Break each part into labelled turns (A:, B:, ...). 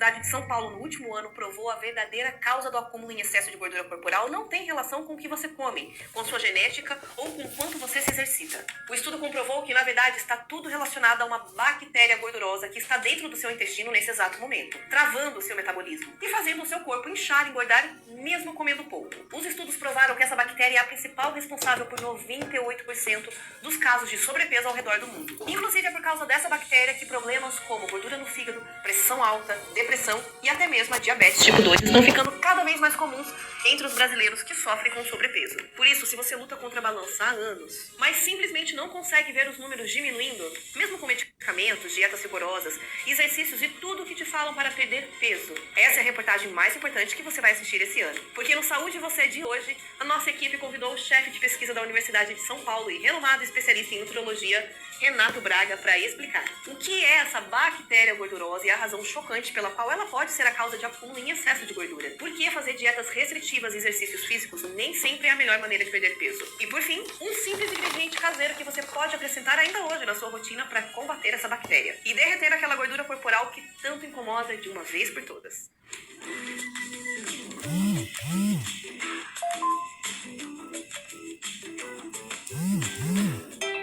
A: Universidade de São Paulo no último ano provou a verdadeira causa do acúmulo em excesso de gordura corporal não tem relação com o que você come, com sua genética ou com quanto você se exercita. O estudo comprovou que, na verdade, está tudo relacionado a uma bactéria gordurosa que está dentro do seu intestino nesse exato momento, travando o seu metabolismo e fazendo o seu corpo inchar e engordar mesmo comendo pouco. Os estudos provaram que essa bactéria é a principal responsável por 98% dos casos de sobrepeso ao redor do mundo. Inclusive é por causa dessa bactéria que problemas como gordura no fígado, pressão alta, depressão e até mesmo a diabetes tipo 2 estão ficando cada vez mais comuns entre os brasileiros que sofrem com sobrepeso. Por isso, se você luta contra a balança há anos, mas simplesmente não consegue ver os números diminuindo, mesmo com medicamentos, dietas rigorosas, exercícios e tudo o que te falam para perder peso, essa é a reportagem mais importante que você vai assistir esse ano. Porque no Saúde Você de hoje, a nossa equipe convidou o chefe de pesquisa da Universidade de São Paulo e renomado especialista em nutrologia, Renato Braga, para explicar o que é essa bactéria gordurosa e a razão chocante pela qual ela pode ser a causa de acúmulo em excesso de gordura. Por que fazer dietas restritivas e exercícios físicos nem sempre é a melhor maneira de perder peso. E por fim, um simples ingrediente caseiro que você pode acrescentar ainda hoje na sua rotina para combater essa bactéria e derreter aquela gordura corporal que tanto incomoda de uma vez por todas.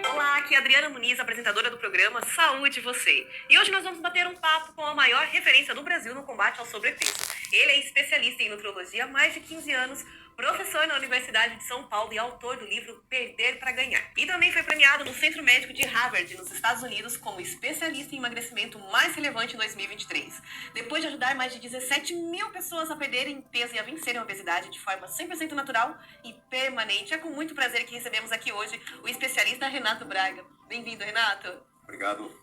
A: Olá, aqui é a Adriana Muniz, apresentadora do programa Saúde Você. E hoje nós vamos bater um papo com a maior referência do Brasil no combate ao sobrepeso. Ele é especialista em nutrologia há mais de 15 anos, professor na Universidade de São Paulo e autor do livro Perder para Ganhar. E também foi premiado no Centro Médico de Harvard, nos Estados Unidos, como especialista em emagrecimento mais relevante em 2023. Depois de ajudar mais de 17 mil pessoas a perderem peso e a vencerem a obesidade de forma 100% natural e permanente. É com muito prazer que recebemos aqui hoje o especialista Renato Braga. Bem-vindo, Renato.
B: Obrigado.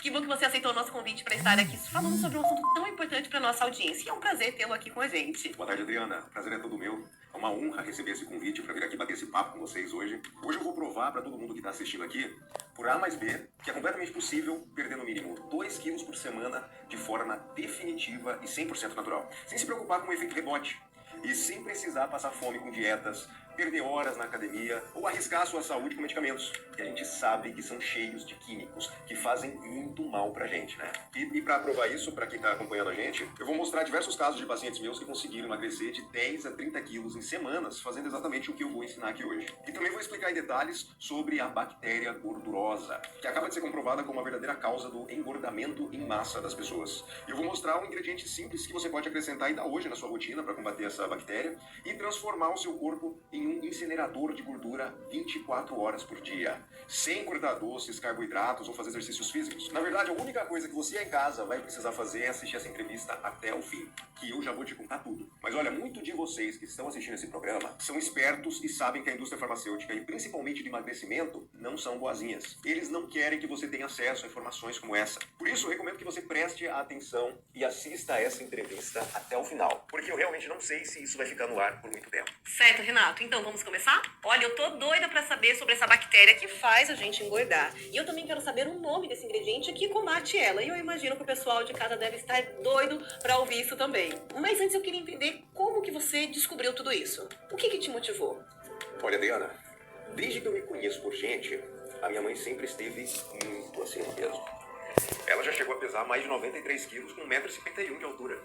A: Que bom que você aceitou o nosso convite para estar aqui falando sobre um assunto tão importante para nossa audiência. E é um prazer tê-lo aqui com a gente.
B: Boa tarde, Adriana. O prazer é todo meu. É uma honra receber esse convite para vir aqui bater esse papo com vocês hoje. Hoje eu vou provar para todo mundo que está assistindo aqui, por A mais B, que é completamente possível perder no mínimo 2 quilos por semana de forma definitiva e 100% natural. Sem se preocupar com o efeito rebote. E sem precisar passar fome com dietas, perder horas na academia ou arriscar a sua saúde com medicamentos, que a gente sabe que são cheios de químicos, que fazem muito mal pra gente, né? E para provar isso, para quem tá acompanhando a gente, eu vou mostrar diversos casos de pacientes meus que conseguiram emagrecer de 10 a 30 quilos em semanas, fazendo exatamente o que eu vou ensinar aqui hoje. E também vou explicar em detalhes sobre a bactéria gordurosa, que acaba de ser comprovada como a verdadeira causa do engordamento em massa das pessoas. E eu vou mostrar um ingrediente simples que você pode acrescentar ainda hoje na sua rotina para combater essa bactéria e transformar o seu corpo em um incinerador de gordura 24 horas por dia, sem cortar doces, carboidratos ou fazer exercícios físicos. Na verdade, a única coisa que você em casa vai precisar fazer é assistir essa entrevista até o fim, que eu já vou te contar tudo. Mas olha, muito de vocês que estão assistindo esse programa são espertos e sabem que a indústria farmacêutica e principalmente de emagrecimento não são boazinhas. Eles não querem que você tenha acesso a informações como essa. Por isso, eu recomendo que você preste atenção e assista a essa entrevista até o final, porque eu realmente não sei se isso vai ficar no ar por muito tempo.
A: Certo, Renato. Então, vamos começar? Olha, eu tô doida pra saber sobre essa bactéria que faz a gente engordar. E eu também quero saber o nome desse ingrediente que combate ela. E eu imagino que o pessoal de casa deve estar doido pra ouvir isso também. Mas antes eu queria entender como que você descobriu tudo isso. O que que te motivou?
B: Olha, Adriana, desde que eu me conheço por gente, a minha mãe sempre esteve muito acima do peso. Ela já chegou a pesar mais de 93 quilos com 1,51 m de altura.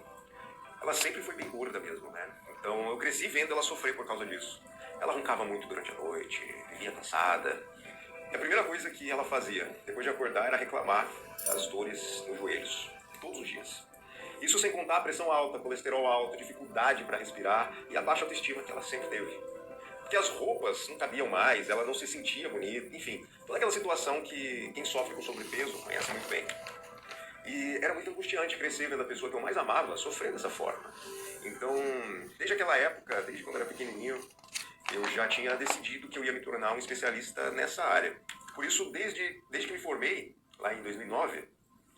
B: Ela sempre foi bem gorda mesmo, né? Então eu cresci vendo ela sofrer por causa disso. Ela roncava muito durante a noite, vivia cansada. E a primeira coisa que ela fazia, depois de acordar, era reclamar das dores nos joelhos, todos os dias. Isso sem contar a pressão alta, colesterol alto, dificuldade para respirar e a baixa autoestima que ela sempre teve. Porque as roupas não cabiam mais, ela não se sentia bonita, enfim, toda aquela situação que quem sofre com sobrepeso conhece muito bem. E era muito angustiante crescer vendo a pessoa que eu mais amava sofrer dessa forma. Então, desde aquela época, desde quando eu era pequenininho, eu já tinha decidido que eu ia me tornar um especialista nessa área. Por isso, desde que me formei, lá em 2009,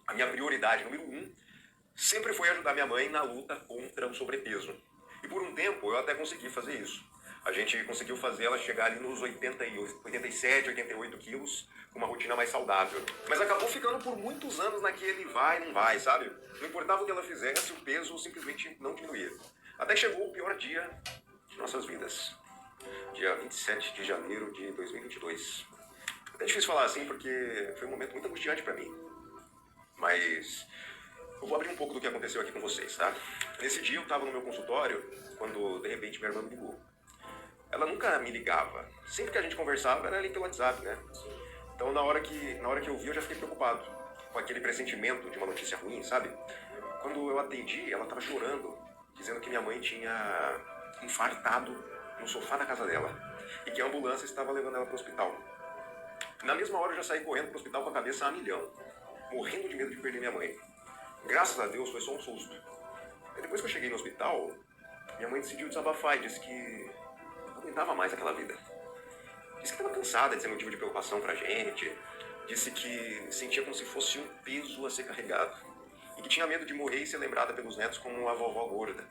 B: a minha prioridade número 1 sempre foi ajudar minha mãe na luta contra o sobrepeso. E por um tempo eu até consegui fazer isso. A gente conseguiu fazer ela chegar ali nos 87, 88 quilos, com uma rotina mais saudável. Mas acabou ficando por muitos anos naquele vai, não vai, sabe? Não importava o que ela fizesse, o peso simplesmente não diminuía. Até que chegou o pior dia de nossas vidas. Dia 27 de janeiro de 2022. É até difícil falar assim porque foi um momento muito angustiante para mim. Mas Eu vou abrir um pouco do que aconteceu aqui com vocês, tá? Nesse dia eu estava no meu consultório, quando de repente minha irmã me ligou. Ela nunca me ligava. Sempre que a gente conversava era ali pelo WhatsApp, né? Então na hora que eu vi eu já fiquei preocupado. Com aquele pressentimento de uma notícia ruim, sabe? Quando eu atendi, ela estava chorando, dizendo que minha mãe tinha infartado no sofá da casa dela e que a ambulância estava levando ela para o hospital. Na mesma hora eu já saí correndo para o hospital com a cabeça a milhão, morrendo de medo de perder minha mãe. Graças a Deus foi só um susto. E depois que eu cheguei no hospital, minha mãe decidiu desabafar e disse que não aguentava mais aquela vida. Disse que estava cansada de ser motivo de preocupação pra gente. Disse que sentia como se fosse um peso a ser carregado. E que tinha medo de morrer e ser lembrada pelos netos como a vovó gorda.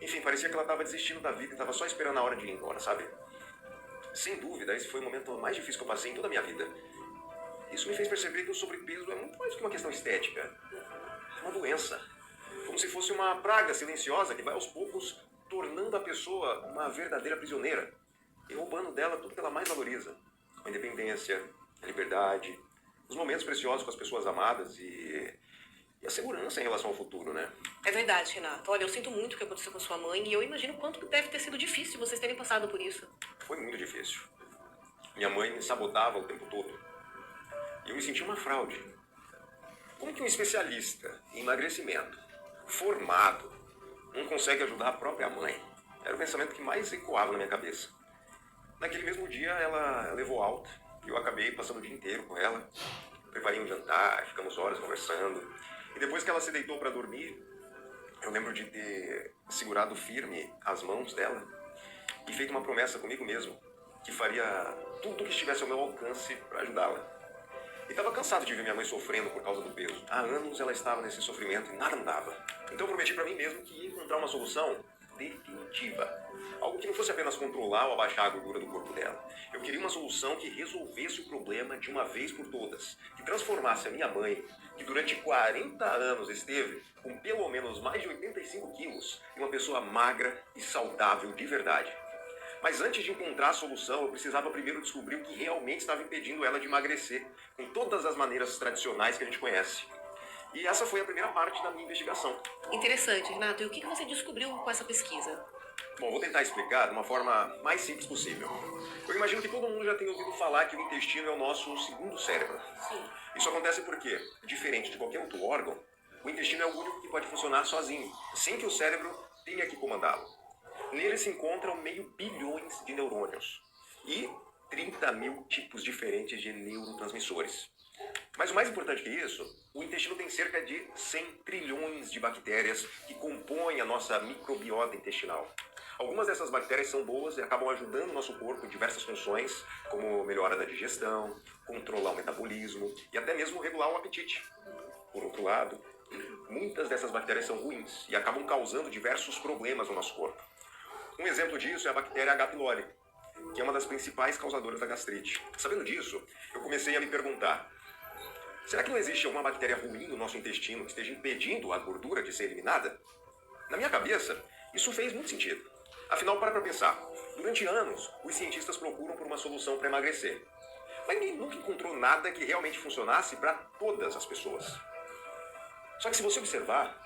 B: Enfim, parecia que ela estava desistindo da vida e estava só esperando a hora de ir embora, sabe? Sem dúvida, esse foi o momento mais difícil que eu passei em toda a minha vida. Isso me fez perceber que o sobrepeso é muito mais do que uma questão estética. É uma doença. Como se fosse uma praga silenciosa que vai aos poucos tornando a pessoa uma verdadeira prisioneira e roubando dela tudo que ela mais valoriza. A independência, a liberdade, os momentos preciosos com as pessoas amadas e a segurança em relação ao futuro, né?
A: É verdade, Renato. Olha, eu sinto muito o que aconteceu com sua mãe e eu imagino quanto que deve ter sido difícil vocês terem passado por isso.
B: Foi muito difícil. Minha mãe me sabotava o tempo todo. E eu me sentia uma fraude. Como que um especialista em emagrecimento, formado, não consegue ajudar a própria mãe? Era o pensamento que mais ecoava na minha cabeça. Naquele mesmo dia, ela levou alta e eu acabei passando o dia inteiro com ela. Preparei um jantar, ficamos horas conversando. E depois que ela se deitou para dormir, eu lembro de ter segurado firme as mãos dela e feito uma promessa comigo mesmo que faria tudo o que estivesse ao meu alcance para ajudá-la. E estava cansado de ver minha mãe sofrendo por causa do peso. Há anos ela estava nesse sofrimento e nada mudava. Então eu prometi para mim mesmo que ia encontrar uma solução definitiva. Algo que não fosse apenas controlar ou abaixar a gordura do corpo dela. Eu queria uma solução que resolvesse o problema de uma vez por todas. Que transformasse a minha mãe, que durante 40 anos esteve com pelo menos mais de 85 quilos, em uma pessoa magra e saudável de verdade. Mas antes de encontrar a solução, eu precisava primeiro descobrir o que realmente estava impedindo ela de emagrecer, com todas as maneiras tradicionais que a gente conhece. E essa foi a primeira parte da minha investigação.
A: Interessante, Renato. E o que você descobriu com essa pesquisa?
B: Bom, vou tentar explicar de uma forma mais simples possível. Eu imagino que todo mundo já tenha ouvido falar que o intestino é o nosso segundo cérebro.
A: Sim.
B: Isso acontece porque, diferente de qualquer outro órgão, o intestino é o único que pode funcionar sozinho, sem que o cérebro tenha que comandá-lo. Nele se encontram meio bilhões de neurônios e 30 mil tipos diferentes de neurotransmissores. Mas o mais importante que isso, o intestino tem cerca de 100 trilhões de bactérias que compõem a nossa microbiota intestinal. Algumas dessas bactérias são boas e acabam ajudando o nosso corpo em diversas funções, como melhora da digestão, controlar o metabolismo e até mesmo regular o apetite. Por outro lado, muitas dessas bactérias são ruins e acabam causando diversos problemas no nosso corpo. Um exemplo disso é a bactéria H. pylori, que é uma das principais causadoras da gastrite. Sabendo disso, eu comecei a me perguntar: será que não existe alguma bactéria ruim no nosso intestino que esteja impedindo a gordura de ser eliminada? Na minha cabeça, isso fez muito sentido. Afinal, para pensar. Durante anos, os cientistas procuram por uma solução para emagrecer. Mas ninguém nunca encontrou nada que realmente funcionasse para todas as pessoas. Só que se você observar,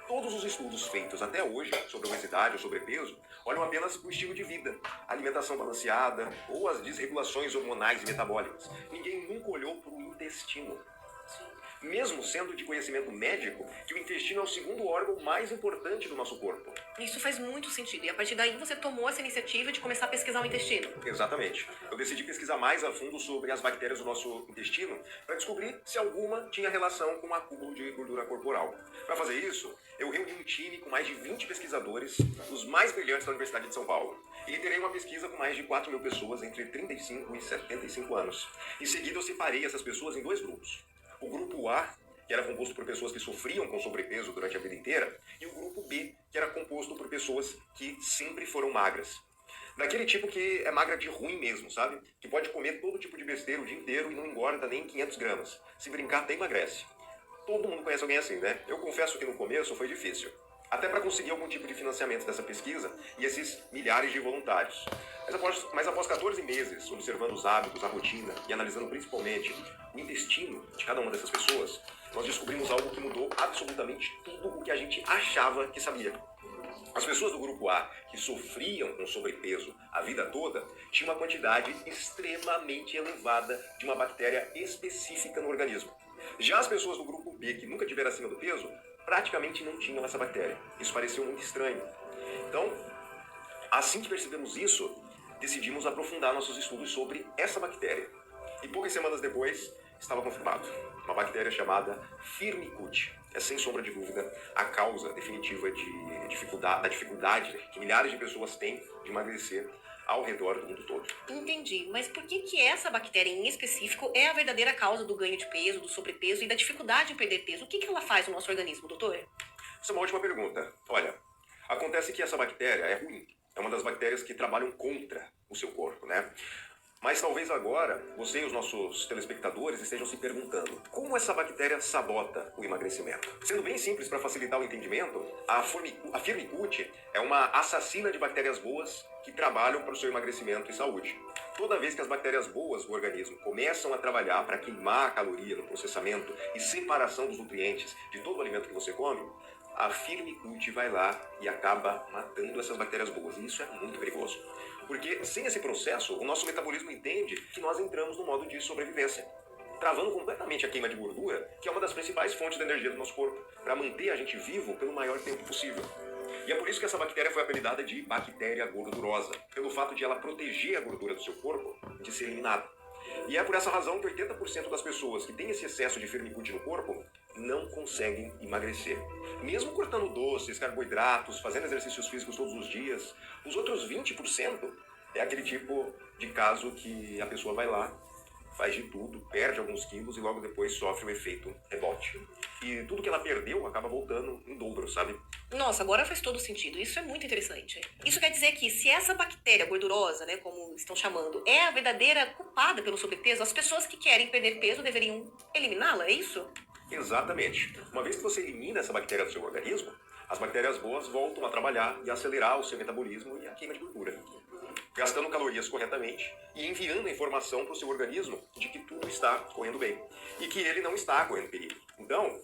B: todos os estudos feitos até hoje sobre obesidade ou sobrepeso olham apenas para o estilo de vida, a alimentação balanceada ou as desregulações hormonais e metabólicas. Ninguém nunca olhou para o intestino. Mesmo sendo de conhecimento médico que o intestino é o segundo órgão mais importante do nosso corpo.
A: Isso faz muito sentido. E a partir daí você tomou essa iniciativa de começar a pesquisar o intestino.
B: Exatamente. Eu decidi pesquisar mais a fundo sobre as bactérias do nosso intestino para descobrir se alguma tinha relação com o acúmulo de gordura corporal. Para fazer isso, eu reuni um time com mais de 20 pesquisadores, os mais brilhantes da Universidade de São Paulo. E liderei uma pesquisa com mais de 4 mil pessoas entre 35 e 75 anos. Em seguida, eu separei essas pessoas em dois grupos. O grupo A, que era composto por pessoas que sofriam com sobrepeso durante a vida inteira, e o grupo B, que era composto por pessoas que sempre foram magras. Daquele tipo que é magra de ruim mesmo, sabe? Que pode comer todo tipo de besteira o dia inteiro e não engorda nem 500 gramas. Se brincar, até emagrece. Todo mundo conhece alguém assim, né? Eu confesso que no começo foi difícil. até para conseguir algum tipo de financiamento dessa pesquisa e esses milhares de voluntários. Mas após 14 meses, observando os hábitos, a rotina e analisando principalmente o intestino de cada uma dessas pessoas, nós descobrimos algo que mudou absolutamente tudo o que a gente achava que sabia. As pessoas do grupo A, que sofriam com sobrepeso a vida toda, tinham uma quantidade extremamente elevada de uma bactéria específica no organismo. Já as pessoas do grupo B, que nunca tiveram acima do peso, praticamente não tinham essa bactéria. Isso pareceu muito estranho. Então, assim que percebemos isso, decidimos aprofundar nossos estudos sobre essa bactéria. E poucas semanas depois, estava confirmado. Uma bactéria chamada Firmicute. É, sem sombra de dúvida, a causa definitiva da dificuldade que milhares de pessoas têm de emagrecer ao redor do mundo todo.
A: Entendi, mas por que essa bactéria em específico é a verdadeira causa do ganho de peso, do sobrepeso e da dificuldade em perder peso? O que ela faz no nosso organismo, doutor?
B: Essa é uma ótima pergunta. Olha, acontece que essa bactéria é ruim. É uma das bactérias que trabalham contra o seu corpo, né? Mas talvez agora você e os nossos telespectadores estejam se perguntando como essa bactéria sabota o emagrecimento. Sendo bem simples para facilitar o entendimento, a Firmicute é uma assassina de bactérias boas que trabalham para o seu emagrecimento e saúde. Toda vez que as bactérias boas do organismo começam a trabalhar para queimar a caloria no processamento e separação dos nutrientes de todo o alimento que você come, a Firmicute vai lá e acaba matando essas bactérias boas. E isso é muito perigoso. Porque sem esse processo, o nosso metabolismo entende que nós entramos no modo de sobrevivência, travando completamente a queima de gordura, que é uma das principais fontes de energia do nosso corpo, para manter a gente vivo pelo maior tempo possível. E é por isso que essa bactéria foi apelidada de bactéria gordurosa, pelo fato de ela proteger a gordura do seu corpo de ser eliminada. E é por essa razão que 80% das pessoas que têm esse excesso de Firmicute no corpo não conseguem emagrecer. Mesmo cortando doces, carboidratos, fazendo exercícios físicos todos os dias, os outros 20% é aquele tipo de caso que a pessoa vai lá, faz de tudo, perde alguns quilos e logo depois sofre o efeito rebote. E tudo que ela perdeu acaba voltando em dobro, sabe?
A: Nossa, agora faz todo sentido. Isso é muito interessante. Isso quer dizer que se essa bactéria gordurosa, né, como estão chamando, é a verdadeira culpada pelo sobrepeso, as pessoas que querem perder peso deveriam eliminá-la, é isso?
B: Exatamente. Uma vez que você elimina essa bactéria do seu organismo, as bactérias boas voltam a trabalhar e acelerar o seu metabolismo e a queima de gordura, gastando calorias corretamente e enviando a informação para o seu organismo de que tudo está correndo bem e que ele não está correndo perigo. Então,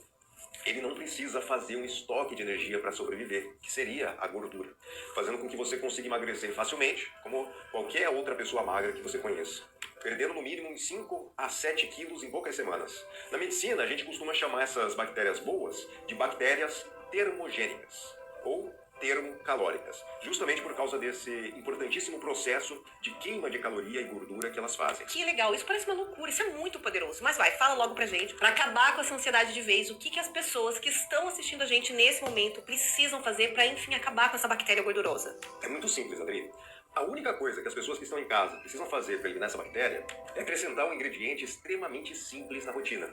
B: ele não precisa fazer um estoque de energia para sobreviver, que seria a gordura, fazendo com que você consiga emagrecer facilmente, como qualquer outra pessoa magra que você conheça, perdendo no mínimo uns 5 a 7 quilos em poucas semanas. Na medicina, a gente costuma chamar essas bactérias boas de bactérias termogênicas, ou termocalóricas, justamente por causa desse importantíssimo processo de queima de caloria e gordura que elas fazem.
A: Que legal, isso parece uma loucura, isso é muito poderoso. Mas vai, fala logo pra gente, pra acabar com essa ansiedade de vez, o que as pessoas que estão assistindo a gente nesse momento precisam fazer pra, enfim, acabar com essa bactéria gordurosa?
B: É muito simples, Adri. A única coisa que as pessoas que estão em casa precisam fazer para eliminar essa bactéria é acrescentar um ingrediente extremamente simples na rotina,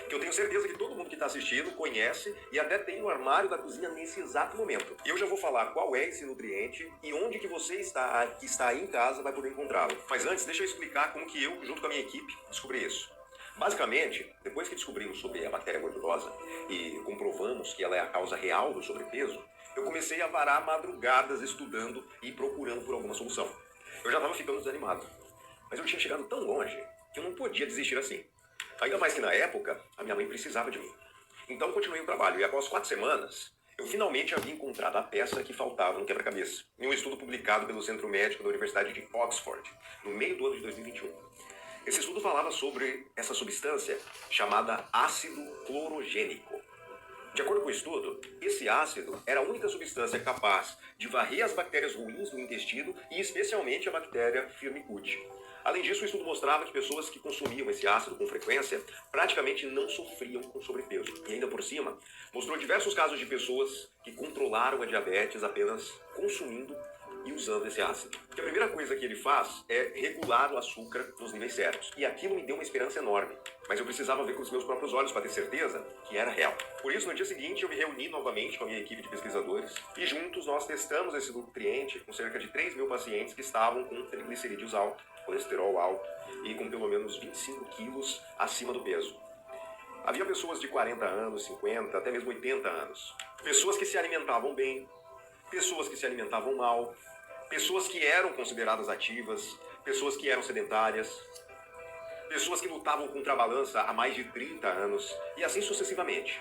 B: que eu tenho certeza que todo mundo que está assistindo conhece e até tem no armário da cozinha nesse exato momento. E eu já vou falar qual é esse nutriente e onde que você que está aí em casa vai poder encontrá-lo. Mas antes, deixa eu explicar como que eu, junto com a minha equipe, descobri isso. Basicamente, depois que descobrimos sobre a bactéria gordurosa e comprovamos que ela é a causa real do sobrepeso, eu comecei a varar madrugadas estudando e procurando por alguma solução. Eu já estava ficando desanimado, mas eu tinha chegado tão longe que eu não podia desistir assim. Ainda mais que na época, a minha mãe precisava de mim. Então continuei o trabalho e após 4 semanas, eu finalmente havia encontrado a peça que faltava no quebra-cabeça, em um estudo publicado pelo Centro Médico da Universidade de Oxford, no meio do ano de 2021. Esse estudo falava sobre essa substância chamada ácido clorogênico. De acordo com o estudo, esse ácido era a única substância capaz de varrer as bactérias ruins do intestino e especialmente a bactéria Firmicute. Além disso, o estudo mostrava que pessoas que consumiam esse ácido com frequência praticamente não sofriam com sobrepeso. E ainda por cima, mostrou diversos casos de pessoas que controlaram a diabetes apenas consumindo e usando esse ácido. Que a primeira coisa que ele faz é regular o açúcar nos níveis certos. E aquilo me deu uma esperança enorme. Mas eu precisava ver com os meus próprios olhos para ter certeza que era real. Por isso, no dia seguinte, eu me reuni novamente com a minha equipe de pesquisadores e juntos nós testamos esse nutriente com cerca de 3.000 pacientes que estavam com triglicerídeos altos, colesterol alto e com pelo menos 25 quilos acima do peso. Havia pessoas de 40 anos, 50, até mesmo 80 anos. Pessoas que se alimentavam bem, pessoas que se alimentavam mal, pessoas que eram consideradas ativas, pessoas que eram sedentárias, pessoas que lutavam contra a balança há mais de 30 anos e assim sucessivamente.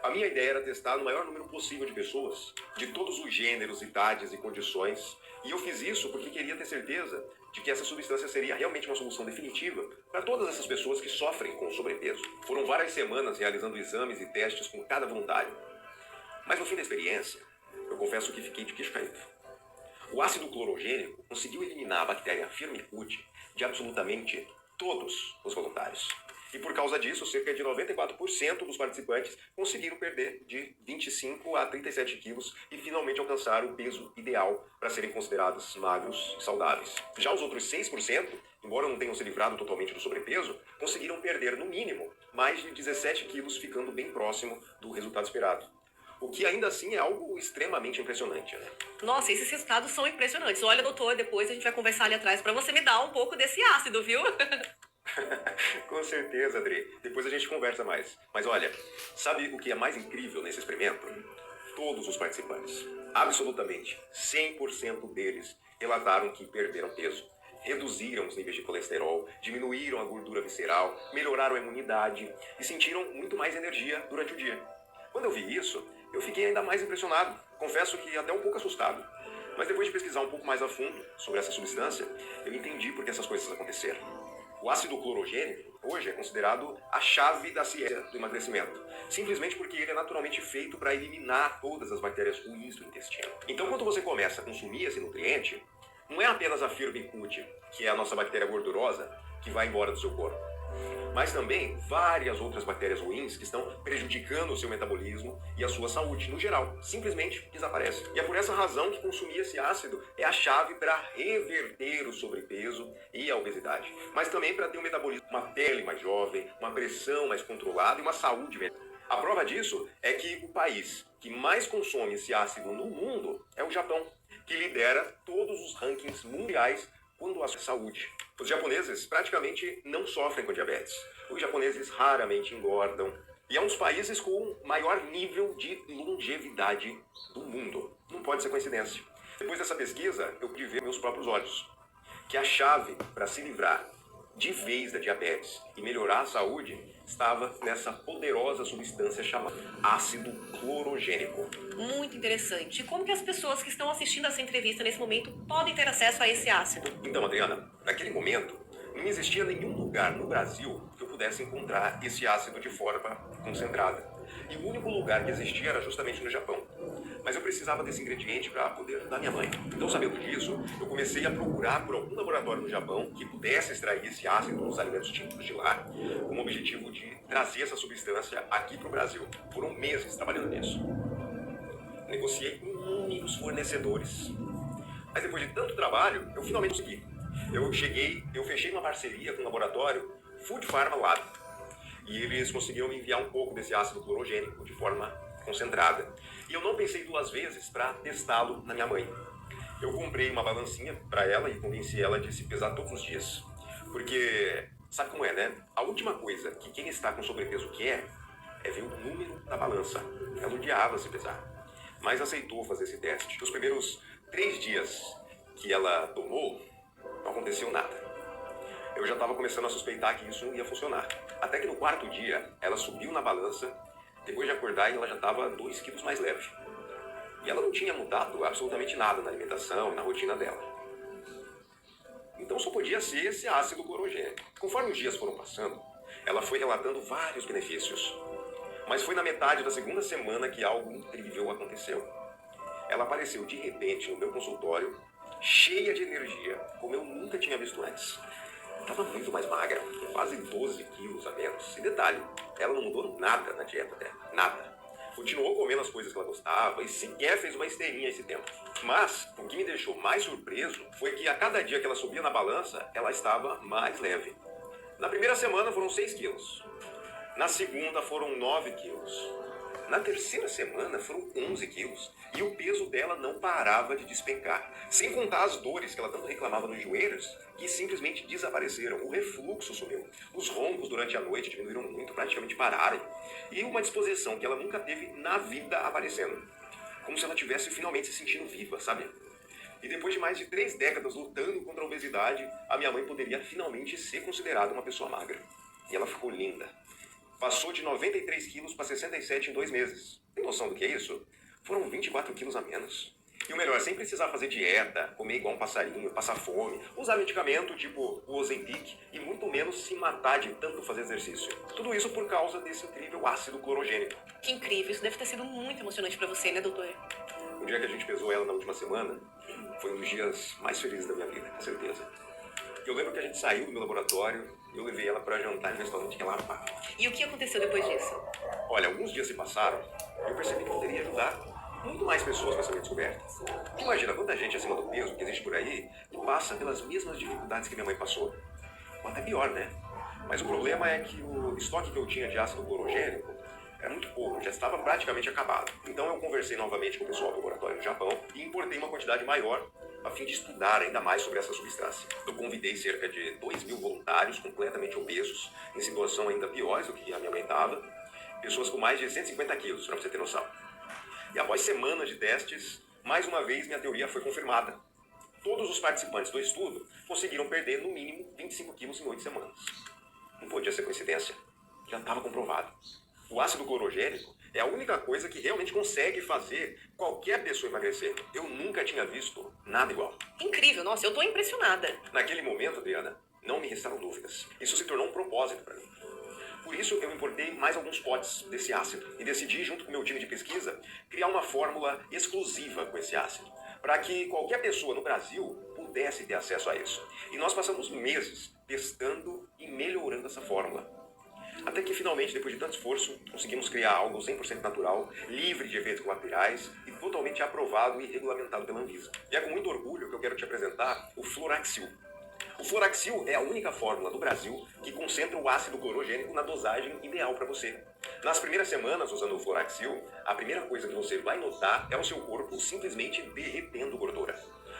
B: A minha ideia era testar o maior número possível de pessoas, de todos os gêneros, idades e condições, e eu fiz isso porque queria ter certeza de que essa substância seria realmente uma solução definitiva para todas essas pessoas que sofrem com sobrepeso. Foram várias semanas realizando exames e testes com cada voluntário. Mas no fim da experiência, eu confesso que fiquei de queixo caído. O ácido clorogênico conseguiu eliminar a bactéria Firmicute de absolutamente todos os voluntários. E por causa disso, cerca de 94% dos participantes conseguiram perder de 25 a 37 quilos e finalmente alcançar o peso ideal para serem considerados magros e saudáveis. Já os outros 6%, embora não tenham se livrado totalmente do sobrepeso, conseguiram perder no mínimo mais de 17 quilos, ficando bem próximo do resultado esperado. O que ainda assim é algo extremamente impressionante, né?
A: Nossa, esses resultados são impressionantes. Olha, doutor, depois a gente vai conversar ali atrás para você me dar um pouco desse ácido, viu?
B: Com certeza, Adri. Depois a gente conversa mais. Mas olha, sabe o que é mais incrível nesse experimento? Todos os participantes, absolutamente 100% deles, relataram que perderam peso, reduziram os níveis de colesterol, diminuíram a gordura visceral, melhoraram a imunidade e sentiram muito mais energia durante o dia. Quando eu vi isso, eu fiquei ainda mais impressionado. Confesso que até um pouco assustado. Mas depois de pesquisar um pouco mais a fundo sobre essa substância, eu entendi por que essas coisas aconteceram. O ácido clorogênico hoje é considerado a chave da ciência do emagrecimento, simplesmente porque ele é naturalmente feito para eliminar todas as bactérias ruins do intestino. Então, quando você começa a consumir esse nutriente, não é apenas a Firmicute, que é a nossa bactéria gordurosa, que vai embora do seu corpo, mas também várias outras bactérias ruins que estão prejudicando o seu metabolismo e a sua saúde, no geral, simplesmente desaparecem. E é por essa razão que consumir esse ácido é a chave para reverter o sobrepeso e a obesidade, mas também para ter um metabolismo, uma pele mais jovem, uma pressão mais controlada e uma saúde melhor. A prova disso é que o país que mais consome esse ácido no mundo é o Japão, que lidera todos os rankings mundiais quando a saúde. Os japoneses praticamente não sofrem com diabetes. Os japoneses raramente engordam. E é um dos países com o maior nível de longevidade do mundo. Não pode ser coincidência. Depois dessa pesquisa, eu pude ver com meus próprios olhos que a chave para se livrar de vez da diabetes e melhorar a saúde estava nessa poderosa substância chamada ácido clorogênico.
A: Muito interessante. E como que as pessoas que estão assistindo essa entrevista nesse momento podem ter acesso a esse ácido?
B: Então, Adriana, naquele momento, não existia nenhum lugar no Brasil que eu pudesse encontrar esse ácido de forma concentrada. E o único lugar que existia era justamente no Japão. Mas eu precisava desse ingrediente para poder ajudar minha mãe. Então, sabendo disso, eu comecei a procurar por algum laboratório no Japão que pudesse extrair esse ácido dos alimentos típicos de lá, com o objetivo de trazer essa substância aqui para o Brasil. Foram meses trabalhando nisso. Negociei com inúmeros fornecedores. Mas depois de tanto trabalho, eu finalmente consegui. Eu fechei uma parceria com o laboratório Food Pharma Lab. E eles conseguiram me enviar um pouco desse ácido clorogênico de forma concentrada. E eu não pensei duas vezes para testá-lo na minha mãe. Eu comprei uma balancinha para ela e convenci ela de se pesar todos os dias. Porque, sabe como é, né? A última coisa que quem está com sobrepeso quer é ver o número da balança. Ela odiava se pesar, mas aceitou fazer esse teste. Nos primeiros 3 dias que ela tomou, não aconteceu nada. Eu já estava começando a suspeitar que isso não ia funcionar. Até que no 4º dia, ela subiu na balança, depois de acordar, e ela já estava 2 quilos mais leve. E ela não tinha mudado absolutamente nada na alimentação e na rotina dela. Então só podia ser esse ácido clorogênico. Conforme os dias foram passando, ela foi relatando vários benefícios. Mas foi na metade da 2ª semana que algo incrível aconteceu. Ela apareceu de repente no meu consultório, cheia de energia, como eu nunca tinha visto antes. Estava muito mais magra, com quase 12 quilos a menos. E detalhe, ela não mudou nada na dieta dela, nada. Continuou comendo as coisas que ela gostava e sequer fez uma esteirinha esse tempo. Mas o que me deixou mais surpreso foi que a cada dia que ela subia na balança, ela estava mais leve. Na primeira semana foram 6 quilos. Na segunda foram 9 quilos. Na terceira semana foram 11 quilos e o peso dela não parava de despencar. Sem contar as dores que ela tanto reclamava nos joelhos, que simplesmente desapareceram. O refluxo sumiu. Os roncos durante a noite diminuíram muito, praticamente pararam. E uma disposição que ela nunca teve na vida aparecendo. Como se ela tivesse finalmente se sentindo viva, sabe? E depois de mais de 3 décadas lutando contra a obesidade, a minha mãe poderia finalmente ser considerada uma pessoa magra. E ela ficou linda. Passou de 93 quilos para 67 em 2 meses. Tem noção do que é isso? Foram 24 quilos a menos. E o melhor, sem precisar fazer dieta, comer igual um passarinho, passar fome, usar medicamento tipo o Ozempic e muito menos se matar de tanto fazer exercício. Tudo isso por causa desse incrível ácido clorogênico.
A: Que incrível, isso deve ter sido muito emocionante pra você, né, doutor?
B: O dia que a gente pesou ela na última semana, foi um dos dias mais felizes da minha vida, com certeza. Eu lembro que a gente saiu do meu laboratório e eu levei ela para jantar em um restaurante que ela amava.
A: E o que aconteceu depois disso?
B: Olha, alguns dias se passaram e eu percebi que eu poderia ajudar muito mais pessoas nessa minha descoberta. Imagina quanta gente acima do peso que existe por aí que passa pelas mesmas dificuldades que minha mãe passou. Ou até pior, né? Mas o problema é que o estoque que eu tinha de ácido clorogênico era muito pouco, já estava praticamente acabado. Então eu conversei novamente com o pessoal do laboratório no Japão e importei uma quantidade maior a fim de estudar ainda mais sobre essa substância. Eu convidei cerca de 2.000 voluntários completamente obesos, em situação ainda pior do que a minha mãe estava, pessoas com mais de 150 quilos, para você ter noção. E após semanas de testes, mais uma vez minha teoria foi confirmada. Todos os participantes do estudo conseguiram perder no mínimo 25 quilos em 8 semanas. Não podia ser coincidência, já estava comprovado. O ácido clorogênico é a única coisa que realmente consegue fazer qualquer pessoa emagrecer. Eu nunca tinha visto nada igual.
A: Incrível, nossa, eu tô impressionada.
B: Naquele momento, Adriana, não me restaram dúvidas. Isso se tornou um propósito para mim. Por isso, eu importei mais alguns potes desse ácido e decidi, junto com meu time de pesquisa, criar uma fórmula exclusiva com esse ácido, para que qualquer pessoa no Brasil pudesse ter acesso a isso. E nós passamos meses testando e melhorando essa fórmula. Até que finalmente, depois de tanto esforço, conseguimos criar algo 100% natural, livre de efeitos colaterais e totalmente aprovado e regulamentado pela Anvisa. E é com muito orgulho que eu quero te apresentar o Floraxil. O Floraxil é a única fórmula do Brasil que concentra o ácido clorogênico na dosagem ideal para você. Nas primeiras semanas usando o Floraxil, a primeira coisa que você vai notar é o seu corpo simplesmente derretendo gordura.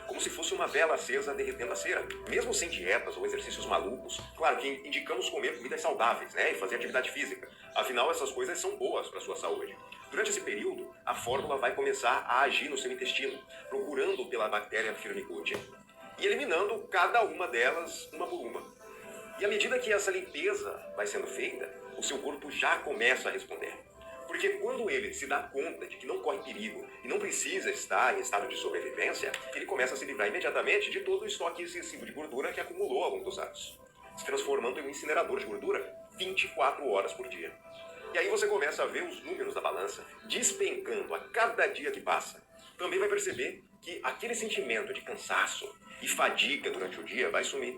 B: Como se fosse uma vela acesa derretendo a cera. Mesmo sem dietas ou exercícios malucos, claro que indicamos comer comidas saudáveis, né, e fazer atividade física. Afinal, essas coisas são boas para a sua saúde. Durante esse período, a fórmula vai começar a agir no seu intestino, procurando pela bactéria Firmicutes e eliminando cada uma delas uma por uma. E à medida que essa limpeza vai sendo feita, o seu corpo já começa a responder. Porque quando ele se dá conta de que não corre perigo e não precisa estar em estado de sobrevivência, ele começa a se livrar imediatamente de todo o estoque excessivo de gordura que acumulou ao longo dos anos, se transformando em um incinerador de gordura 24 horas por dia. E aí você começa a ver os números da balança despencando a cada dia que passa. Também vai perceber que aquele sentimento de cansaço e fadiga durante o dia vai sumir.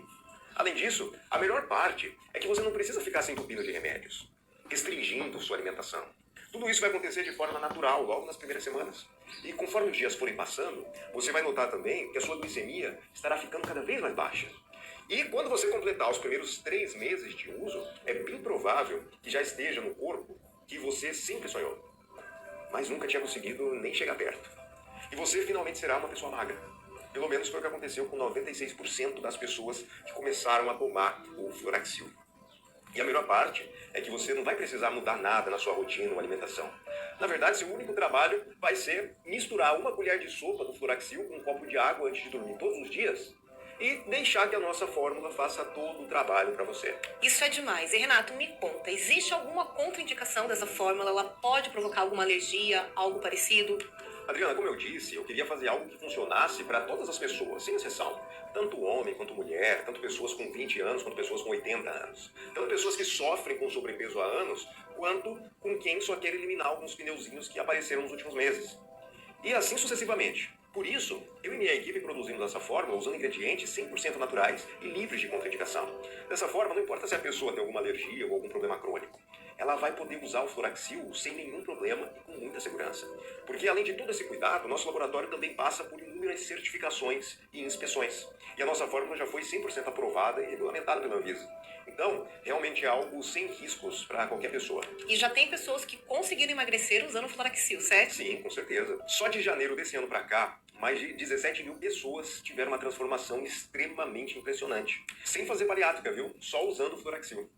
B: Além disso, a melhor parte é que você não precisa ficar se entupindo de remédios, restringindo sua alimentação. Tudo isso vai acontecer de forma natural, logo nas primeiras semanas. E conforme os dias forem passando, você vai notar também que a sua glicemia estará ficando cada vez mais baixa. E quando você completar os primeiros 3 meses de uso, é bem provável que já esteja no corpo que você sempre sonhou, mas nunca tinha conseguido nem chegar perto. E você finalmente será uma pessoa magra. Pelo menos foi o que aconteceu com 96% das pessoas que começaram a tomar o Floraxil. E a melhor parte é que você não vai precisar mudar nada na sua rotina ou alimentação. Na verdade, seu único trabalho vai ser misturar uma colher de sopa do Floraxil com um copo de água antes de dormir todos os dias e deixar que a nossa fórmula faça todo o trabalho para você.
A: Isso é demais. E Renato, me conta, existe alguma contraindicação dessa fórmula? Ela pode provocar alguma alergia, algo parecido?
B: Adriana, como eu disse, eu queria fazer algo que funcionasse para todas as pessoas, sem exceção. Tanto homem quanto mulher, tanto pessoas com 20 anos quanto pessoas com 80 anos. Tanto pessoas que sofrem com sobrepeso há anos, quanto com quem só quer eliminar alguns pneuzinhos que apareceram nos últimos meses. E assim sucessivamente. Por isso, eu e minha equipe produzimos essa fórmula usando ingredientes 100% naturais e livres de contraindicação. Dessa forma, não importa se a pessoa tem alguma alergia ou algum problema crônico. ela vai poder usar o fluoraxil sem nenhum problema e com muita segurança. Porque além de todo esse cuidado, nosso laboratório também passa por inúmeras certificações e inspeções. E a nossa fórmula já foi 100% aprovada e regulamentada pela Anvisa. Então, realmente é algo sem riscos para qualquer pessoa.
A: E já tem pessoas que conseguiram emagrecer usando fluoraxil, certo?
B: Sim, com certeza. Só de janeiro desse ano para cá, mais de 17 mil pessoas tiveram uma transformação extremamente impressionante. Sem fazer bariátrica, viu? Só usando o fluoraxil.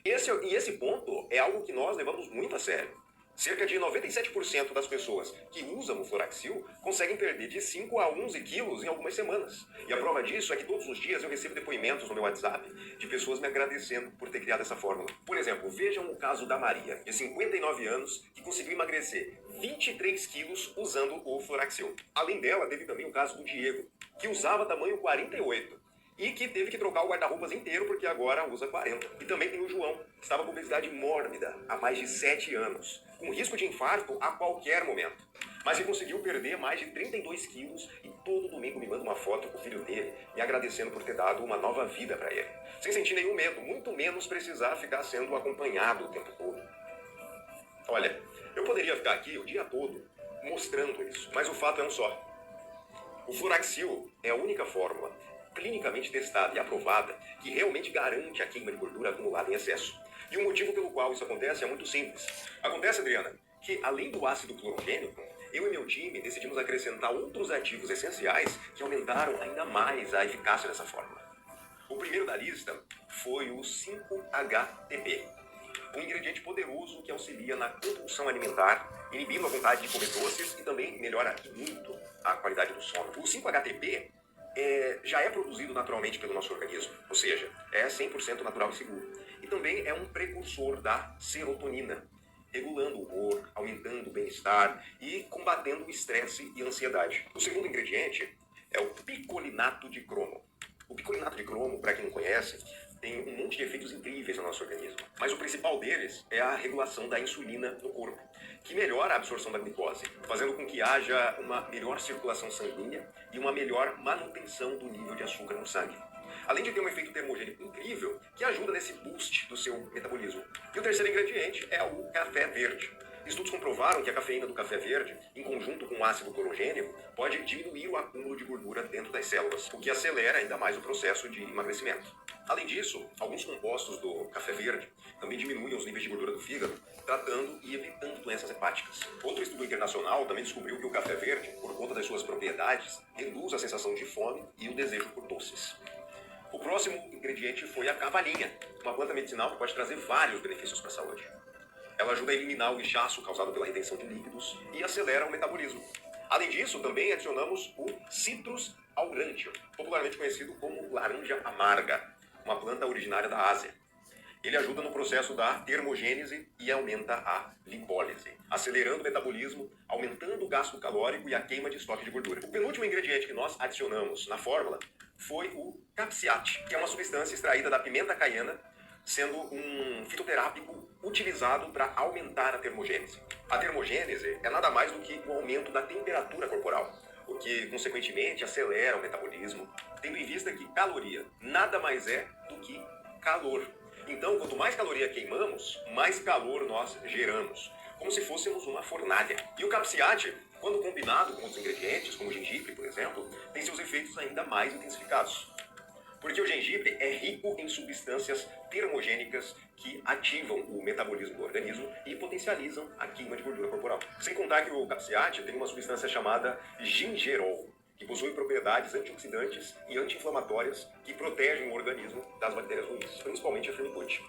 B: Esse ponto é algo que nós levamos muito a sério. Cerca de 97% das pessoas que usam o fluoraxil conseguem perder de 5 a 11 quilos em algumas semanas. E a prova disso é que todos os dias eu recebo depoimentos no meu WhatsApp de pessoas me agradecendo por ter criado essa fórmula. Por exemplo, vejam o caso da Maria, de 59 anos, que conseguiu emagrecer 23 quilos usando o fluoraxil. Além dela, teve também o caso do Diego, que usava tamanho 48. E que teve que trocar o guarda-roupas inteiro porque agora usa 40. E também tem o João, que estava com obesidade mórbida há mais de 7 anos, com risco de infarto a qualquer momento. Mas ele conseguiu perder mais de 32 quilos e todo domingo me manda uma foto com o filho dele, me agradecendo por ter dado uma nova vida para ele. Sem sentir nenhum medo, muito menos precisar ficar sendo acompanhado o tempo todo. Olha, eu poderia ficar aqui o dia todo mostrando isso, mas o fato é um só. O fluoraxil é a única fórmula clinicamente testada e aprovada que realmente garante a queima de gordura acumulada em excesso. E o motivo pelo qual isso acontece é muito simples. Acontece, Adriana, que além do ácido clorogênico, eu e meu time decidimos acrescentar outros ativos essenciais que aumentaram ainda mais a eficácia dessa fórmula. O primeiro da lista foi o 5-HTP, um ingrediente poderoso que auxilia na compulsão alimentar, inibindo a vontade de comer doces e também melhora muito a qualidade do sono. O 5-HTP já é produzido naturalmente pelo nosso organismo, ou seja, é 100% natural e seguro. E também é um precursor da serotonina, regulando o humor, aumentando o bem-estar e combatendo o estresse e a ansiedade. O segundo ingrediente é o picolinato de cromo. O picolinato de cromo, para quem não conhece, tem um monte de efeitos incríveis no nosso organismo. Mas o principal deles é a regulação da insulina no corpo, que melhora a absorção da glicose, fazendo com que haja uma melhor circulação sanguínea e uma melhor manutenção do nível de açúcar no sangue. Além de ter um efeito termogênico incrível, que ajuda nesse boost do seu metabolismo. E o terceiro ingrediente é o café verde. Estudos comprovaram que a cafeína do café verde, em conjunto com o ácido clorogênico, pode diminuir o acúmulo de gordura dentro das células, o que acelera ainda mais o processo de emagrecimento. Além disso, alguns compostos do café verde também diminuem os níveis de gordura do fígado, tratando e evitando doenças hepáticas. Outro estudo internacional também descobriu que o café verde, por conta das suas propriedades, reduz a sensação de fome e o desejo por doces. O próximo ingrediente foi a cavalinha, uma planta medicinal que pode trazer vários benefícios para a saúde. Ela ajuda a eliminar o inchaço causado pela retenção de líquidos e acelera o metabolismo. Além disso, também adicionamos o Citrus aurantium, popularmente conhecido como laranja amarga, uma planta originária da Ásia. Ele ajuda no processo da termogênese e aumenta a lipólise, acelerando o metabolismo, aumentando o gasto calórico e a queima de estoque de gordura. O penúltimo ingrediente que nós adicionamos na fórmula foi o capsiate, que é uma substância extraída da pimenta caiena, sendo um fitoterápico utilizado para aumentar a termogênese. A termogênese é nada mais do que o aumento da temperatura corporal, o que, consequentemente, acelera o metabolismo, tendo em vista que caloria nada mais é do que calor. Então, quanto mais caloria queimamos, mais calor nós geramos, como se fôssemos uma fornalha. E o capsiate, quando combinado com outros ingredientes, como o gengibre, por exemplo, tem seus efeitos ainda mais intensificados. Porque o gengibre é rico em substâncias termogênicas que ativam o metabolismo do organismo e potencializam a queima de gordura corporal. Sem contar que o capsiate tem uma substância chamada gingerol, que possui propriedades antioxidantes e anti-inflamatórias que protegem o organismo das bactérias ruins, principalmente a Firmicute.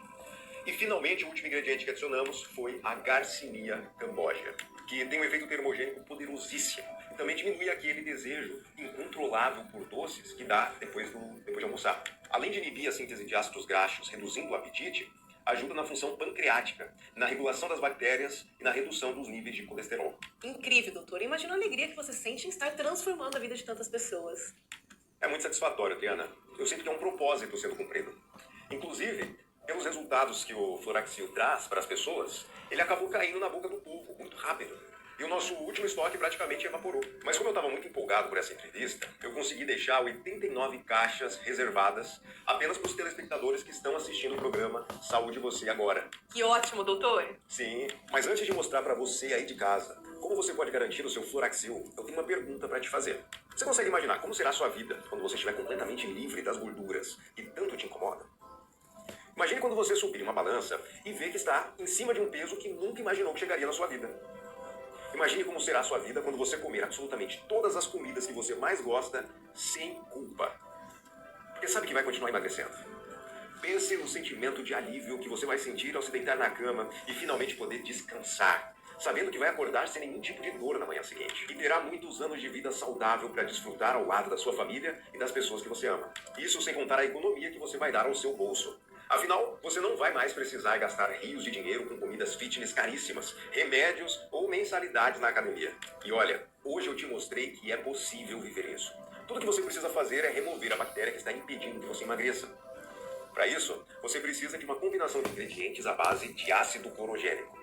B: E finalmente, o último ingrediente que adicionamos foi a Garcinia cambogia, que tem um efeito termogênico poderosíssimo. E também diminui aquele desejo incontrolável por doces que dá depois de almoçar. Além de inibir a síntese de ácidos graxos, reduzindo o apetite, ajuda na função pancreática, na regulação das bactérias e na redução dos níveis de colesterol.
A: Incrível, doutor. Imagina a alegria que você sente em estar transformando a vida de tantas pessoas.
B: É muito satisfatório, Adriana. Eu sinto que é um propósito sendo cumprido. Inclusive, pelos resultados que o fluoraxil traz para as pessoas, ele acabou caindo na boca do povo muito rápido. E o nosso último estoque praticamente evaporou. Mas como eu estava muito empolgado, empolgado por essa entrevista, eu consegui deixar 89 caixas reservadas apenas para os telespectadores que estão assistindo o programa Saúde Você Agora.
A: Que ótimo, doutor.
B: Sim, mas antes de mostrar para você aí de casa como você pode garantir o seu Floraxil, eu tenho uma pergunta para te fazer. Você consegue imaginar como será a sua vida quando você estiver completamente livre das gorduras que tanto te incomodam? Imagine quando você subir uma balança e ver que está em cima de um peso que nunca imaginou que chegaria na sua vida. Imagine como será a sua vida quando você comer absolutamente todas as comidas que você mais gosta sem culpa. Porque sabe que vai continuar emagrecendo. Pense no sentimento de alívio que você vai sentir ao se deitar na cama e finalmente poder descansar, sabendo que vai acordar sem nenhum tipo de dor na manhã seguinte. E terá muitos anos de vida saudável para desfrutar ao lado da sua família e das pessoas que você ama. Isso sem contar a economia que você vai dar ao seu bolso. Afinal, você não vai mais precisar gastar rios de dinheiro com comidas fitness caríssimas, remédios ou mensalidades na academia. E olha, hoje eu te mostrei que é possível viver isso. Tudo que você precisa fazer é remover a bactéria que está impedindo que você emagreça. Para isso, você precisa de uma combinação de ingredientes à base de ácido clorogênico.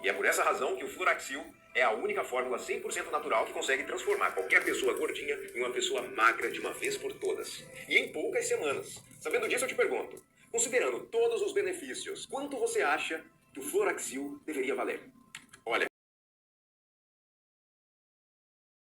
B: E é por essa razão que o Floraxil é a única fórmula 100% natural que consegue transformar qualquer pessoa gordinha em uma pessoa magra de uma vez por todas. E em poucas semanas. Sabendo disso, eu te pergunto, considerando todos os benefícios, quanto você acha que o Floraxil deveria valer?